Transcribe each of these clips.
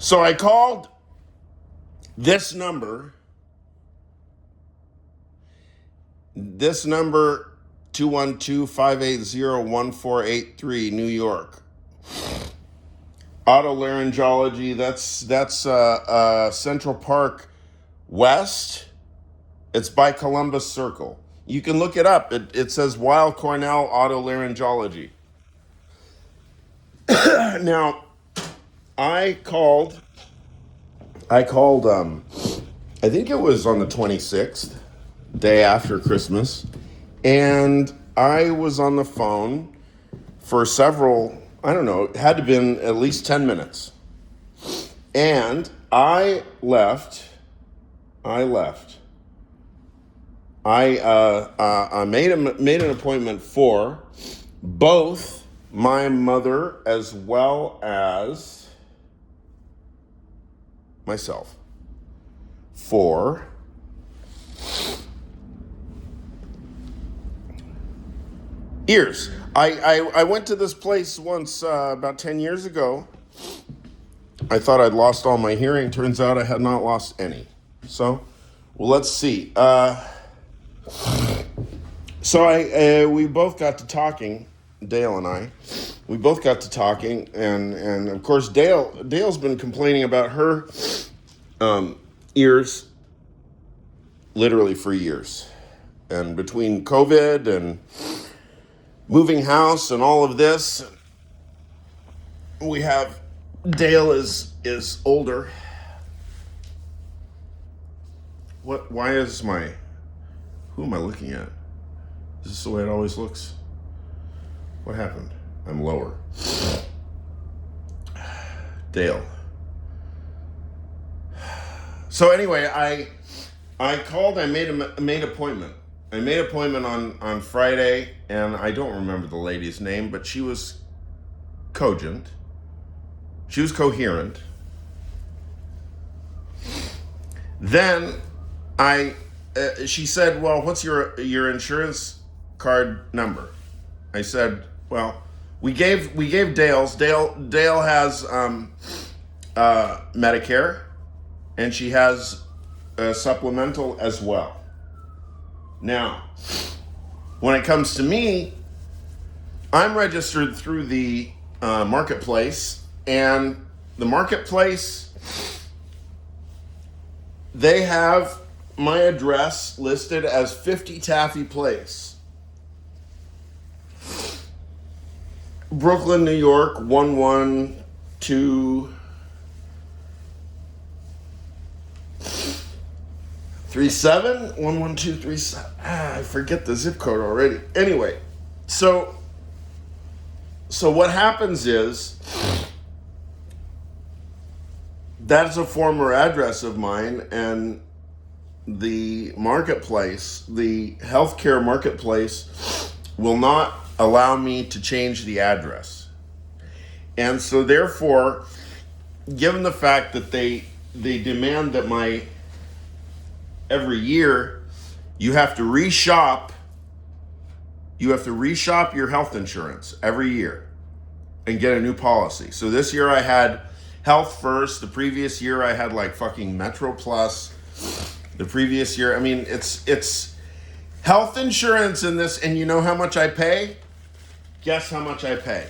So I called this number 212-580-1483, New York. Otolaryngology, that's Central Park West. It's by Columbus Circle. You can look it up. It says Weill Cornell Otolaryngology. Now, I called, I think it was on the 26th, day after Christmas, and I was on the phone for several, I don't know, it had to have been at least 10 minutes. And I left. I made an appointment for both my mother as well as myself for ears. I went to this place once about 10 years ago. I thought I'd lost all my hearing. Turns out I had not lost any. So, well, let's see. We both got to talking, Dale and I. We both got to talking, and of course Dale's been complaining about her ears literally for years. And between COVID and moving house and all of this, we have Dale is older. Who am I looking at? Is this the way it always looks? What happened? I'm lower. Dale. So anyway, I called, I made appointment. I made appointment on Friday, and I don't remember the lady's name, but she was cogent. She was coherent. Then she said, well, what's your insurance card number? I said, well, we gave Dale's. Dale has Medicare, and she has supplemental as well. Now, when it comes to me, I'm registered through the marketplace, and the marketplace, they have my address listed as 50 Taffy Place, Brooklyn, New York, 11237. I forget the zip code already. Anyway, so what happens is, that's a former address of mine, and the marketplace, the healthcare marketplace, will not allow me to change the address. And so therefore, given the fact that they demand that every year you have to reshop your health insurance every year and get a new policy. So this year I had Health First. The previous year I had like fucking Metro Plus. The previous year, I mean, it's health insurance in this, and you know how much I pay? Guess how much I pay?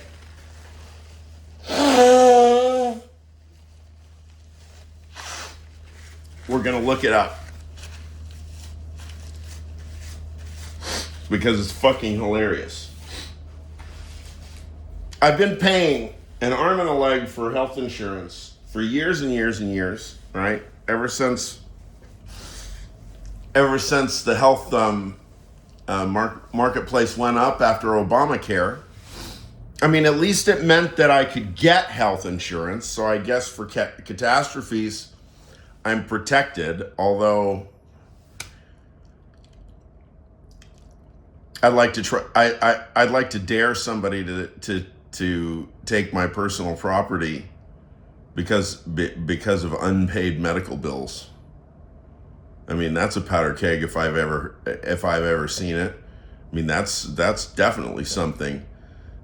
We're gonna look it up because it's fucking hilarious. I've been paying an arm and a leg for health insurance for years and years and years, right? Ever since the health marketplace went up after Obamacare. I mean, at least it meant that I could get health insurance. So I guess for catastrophes, I'm protected. Although I'd like to try. I'd like to dare somebody to take my personal property because of unpaid medical bills. I mean, that's a powder keg if I've ever seen it. I mean, that's definitely something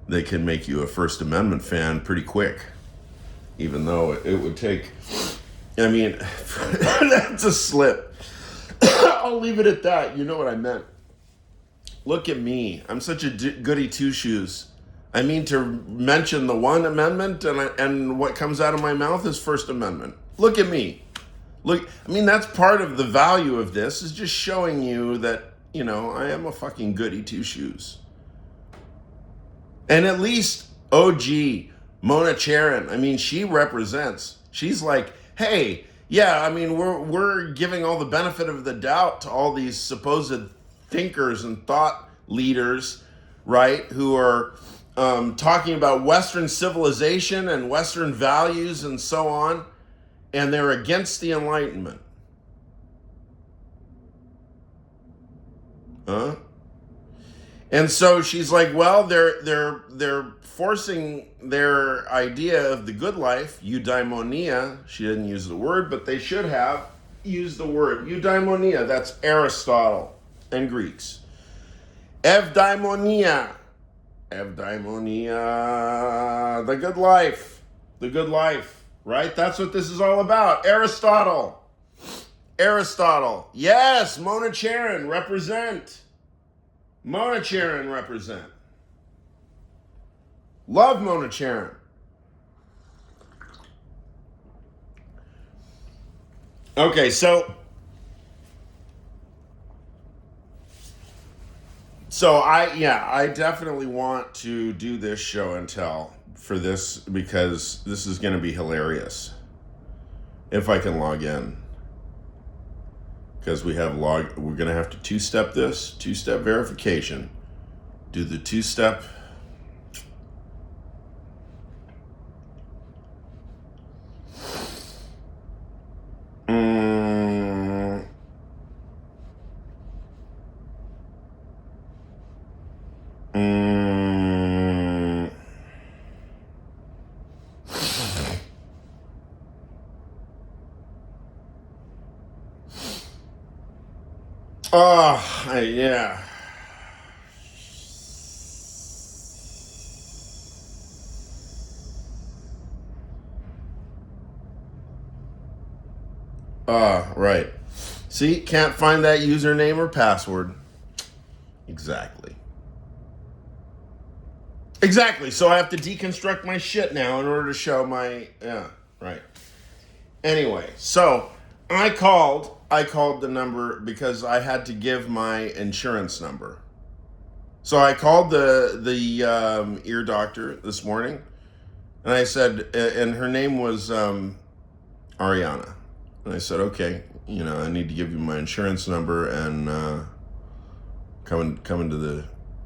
that can make you a First Amendment fan pretty quick. even though it would take, I mean, that's a slip. I'll leave it at that. You know what I meant. Look at me. I'm such a goody two-shoes. I mean to mention the one amendment, and what comes out of my mouth is First Amendment. Look at me. Look, I mean, that's part of the value of this, is just showing you that, I am a fucking goody two-shoes. And at least OG, Mona Charen, I mean, she represents. She's like, hey, yeah, I mean, we're giving all the benefit of the doubt to all these supposed thinkers and thought leaders, right, who are talking about Western civilization and Western values and so on, and they're against the Enlightenment. Huh? And so she's like, well, they're forcing their idea of the good life, eudaimonia. She didn't use the word, but they should have used the word eudaimonia. That's Aristotle and Greeks. Evdaimonia, the good life, right? That's what this is all about. Aristotle. Yes, Mona Charen, represent. Mona Charen, represent. Love Mona Charen. Okay, so I definitely want to do this show and tell for this, because this is going to be hilarious if I can log in. Because we're going to have to two-step verification. Do the two-step. Yeah. Right. See, can't find that username or password. Exactly. So I have to deconstruct my shit now in order to show my, yeah, right. Anyway, so I called the number because I had to give my insurance number. So I called the ear doctor this morning, and I said, and her name was Ariana. And I said, okay, I need to give you my insurance number and come into the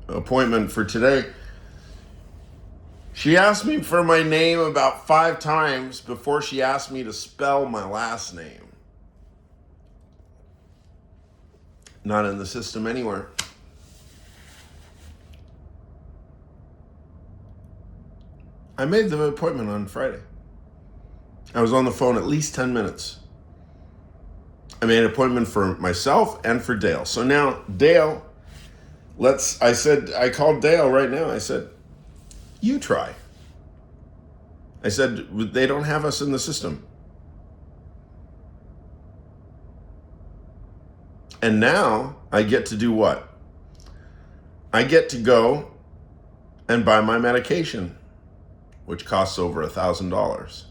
appointment for today. She asked me for my name about 5 times before she asked me to spell my last name. Not in the system anywhere. I made the appointment on Friday. I was on the phone at least 10 minutes. I made an appointment for myself and for Dale. So now, Dale, I called Dale right now. I said, you try. I said, they don't have us in the system. And now I get to do what? I get to go and buy my medication, which costs over $1,000,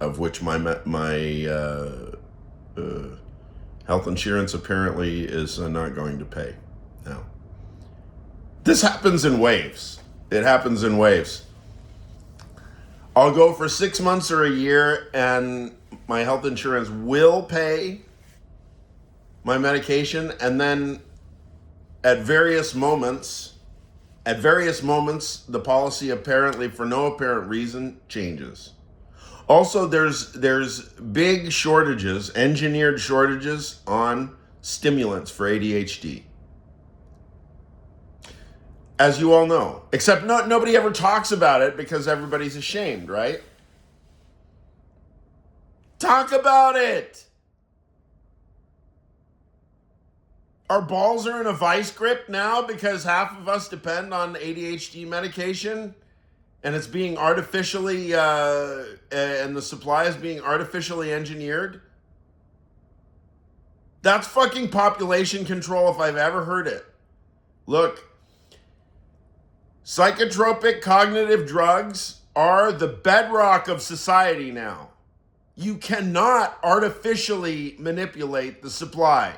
of which my health insurance apparently is not going to pay. Now, this happens in waves. It happens in waves. I'll go for 6 months or a year, and my health insurance will pay my medication, and then at various moments, the policy apparently, for no apparent reason, changes. Also, there's big shortages, engineered shortages on stimulants for ADHD. As you all know, except nobody ever talks about it because everybody's ashamed, right? Talk about it. Our balls are in a vice grip now because half of us depend on ADHD medication, and it's being artificially, and the supply is being artificially engineered, that's fucking population control if I've ever heard it. Look, psychotropic cognitive drugs are the bedrock of society now. You cannot artificially manipulate the supply.